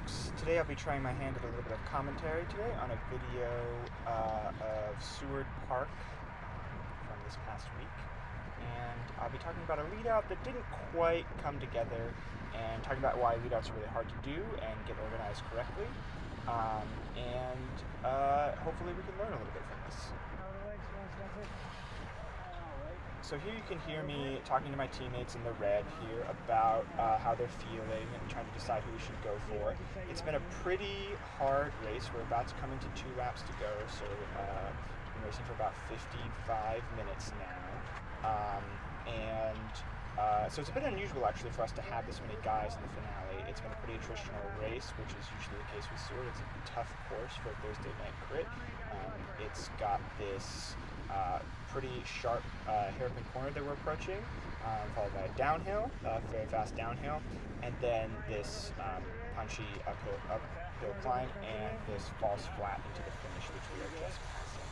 folks. Today I'll be trying my hand at a little bit of commentary today on a video of Seward Park from this past week. And I'll be talking about a leadout that didn't quite come together and talking about why leadouts are really hard to do and get organized correctly. Hopefully we can learn a little bit from this. So here you can hear me talking to my teammates in the red here about how they're feeling and trying to decide who we should go for. It's been a pretty hard race. We're about to come into 2 laps to go, so we've been racing for about 55 minutes now. So it's a bit unusual actually for us to have this many guys in the finale. It's been a pretty attritional race, which is usually the case with Seward. It's a tough course for a Thursday night crit. It's got this pretty sharp hairpin corner that we're approaching, followed by a downhill, very fast downhill, and then this punchy uphill climb, and this falls flat into the finish, which we are just passing.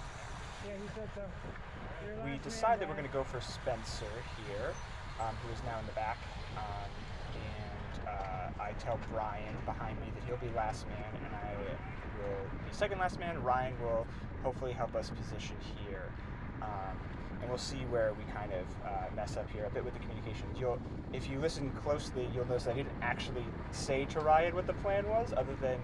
We decide that we're going to go for Spencer here, who is now in the back, I tell Brian behind me that he'll be last man, and I will be second last man. Ryan will hopefully help us position here. And we'll see where we kind of mess up here a bit with the communications. If you listen closely, you'll notice I didn't actually say to Ryan what the plan was, other than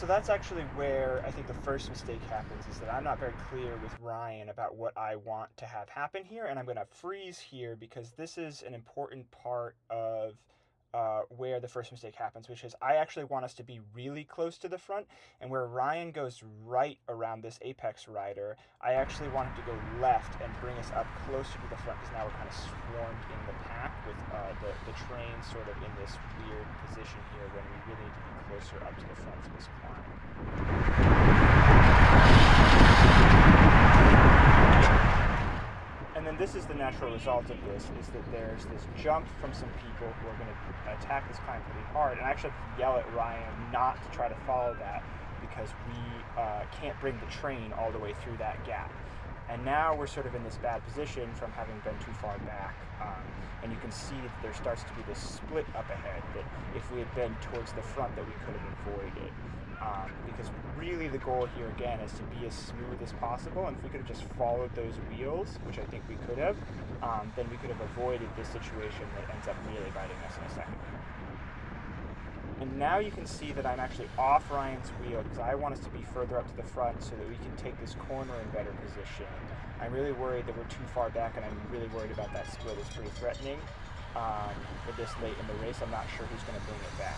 that's actually where I think the first mistake happens, is that I'm not very clear with Ryan about what I want to have happen here, and I'm going to freeze here because this is an important part of where the first mistake happens, which is I actually want us to be really close to the front, and where Ryan goes right around this apex rider, I actually want him to go left and bring us up closer to the front, because now we're kind of swarmed in the pack with the train sort of in this weird position here when we really need to be closer up to the front for this climb. And then this is the natural result of this, is that there's this jump from some people who are going to attack this climb pretty hard, and I actually have to yell at Ryan not to try to follow that, because we can't bring the train all the way through that gap. And now we're sort of in this bad position from having been too far back, and you can see that there starts to be this split up ahead that if we had been towards the front that we could have avoided. Because really the goal here again is to be as smooth as possible, and if we could have just followed those wheels, which I think we could have, then we could have avoided this situation that ends up really biting us in a second. And now you can see that I'm actually off Ryan's wheel because I want us to be further up to the front so that we can take this corner in better position. I'm really worried that we're too far back, and I'm really worried about that split. It's pretty threatening for this late in the race. I'm not sure who's going to bring it back.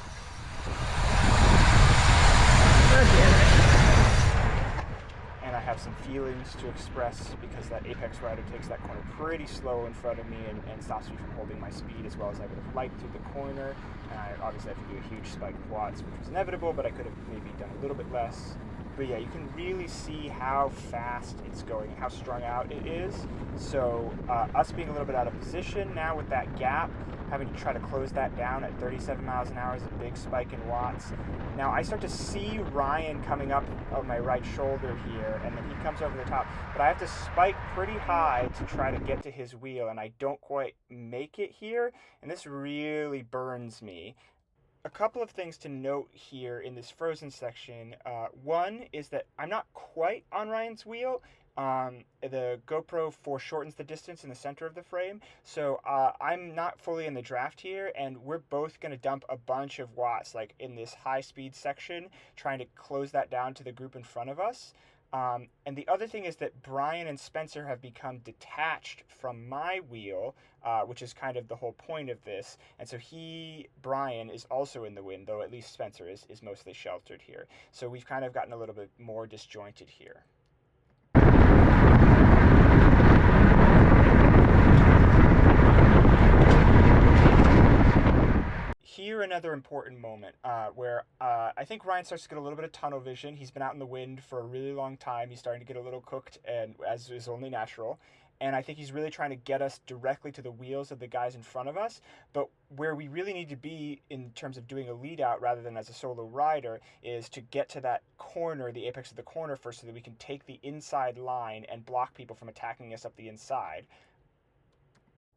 And I have some feelings to express because that apex rider takes that corner pretty slow in front of me and stops me from holding my speed as well as I would have liked through the corner. And I obviously have to do a huge spike of watts, which was inevitable, but I could have maybe done a little bit less. But yeah, you can really see how fast it's going, how strung out it is. So us being a little bit out of position now with that gap, having to try to close that down at 37 miles an hour is a big spike in watts. Now I start to see Ryan coming up on my right shoulder here, and then he comes over the top, but I have to spike pretty high to try to get to his wheel, and I don't quite make it here, and this really burns me. A couple of things to note here in this frozen section. One is that I'm not quite on Ryan's wheel. The GoPro foreshortens the distance in the center of the frame, so I'm not fully in the draft here, and we're both going to dump a bunch of watts like in this high speed section, trying to close that down to the group in front of us. And the other thing is that Brian and Spencer have become detached from my wheel, which is kind of the whole point of this. And so Brian, is also in the wind, though at least Spencer is mostly sheltered here. So we've kind of gotten a little bit more disjointed here. Here, another important moment where I think Ryan starts to get a little bit of tunnel vision. He's been out in the wind for a really long time. He's starting to get a little cooked, and as is only natural. and I think he's really trying to get us directly to the wheels of the guys in front of us. But where we really need to be in terms of doing a lead out rather than as a solo rider is to get to that corner, the apex of the corner first, so that we can take the inside line and block people from attacking us up the inside.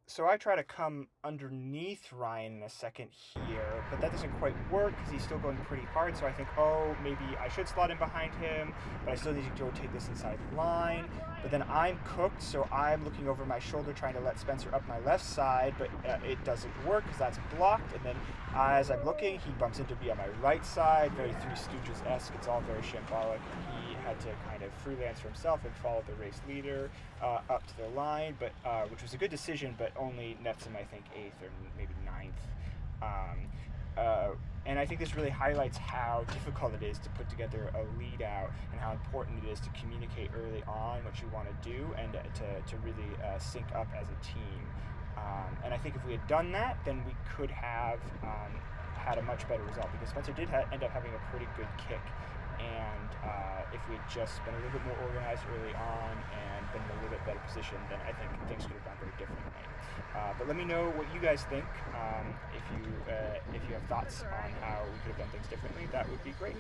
So I try to come underneath Ryan in a second here, but that doesn't quite work because he's still going pretty hard. So I think, oh, maybe I should slot in behind him, but I still need to go take this inside line. But then I'm cooked, so I'm looking over my shoulder trying to let Spencer up my left side, but it doesn't work because that's blocked. And then as I'm looking, he bumps into me on my right side, very Three Stooges-esque. It's all very shambolic. He had to kind of freelance for himself and follow the race leader up to the line, but which was a good decision, but only nets him, I think, 8th or maybe 9th. And I think this really highlights how difficult it is to put together a lead out and how important it is to communicate early on what you want to do and to really sync up as a team. And I think if we had done that, then we could have had a much better result, because Spencer did end up having a pretty good kick. And if we had just been a little bit more organized early on and been in a little bit better position, then I think things could have gone very differently. But let me know what you guys think. If you have thoughts on how we could have done things differently, that would be great.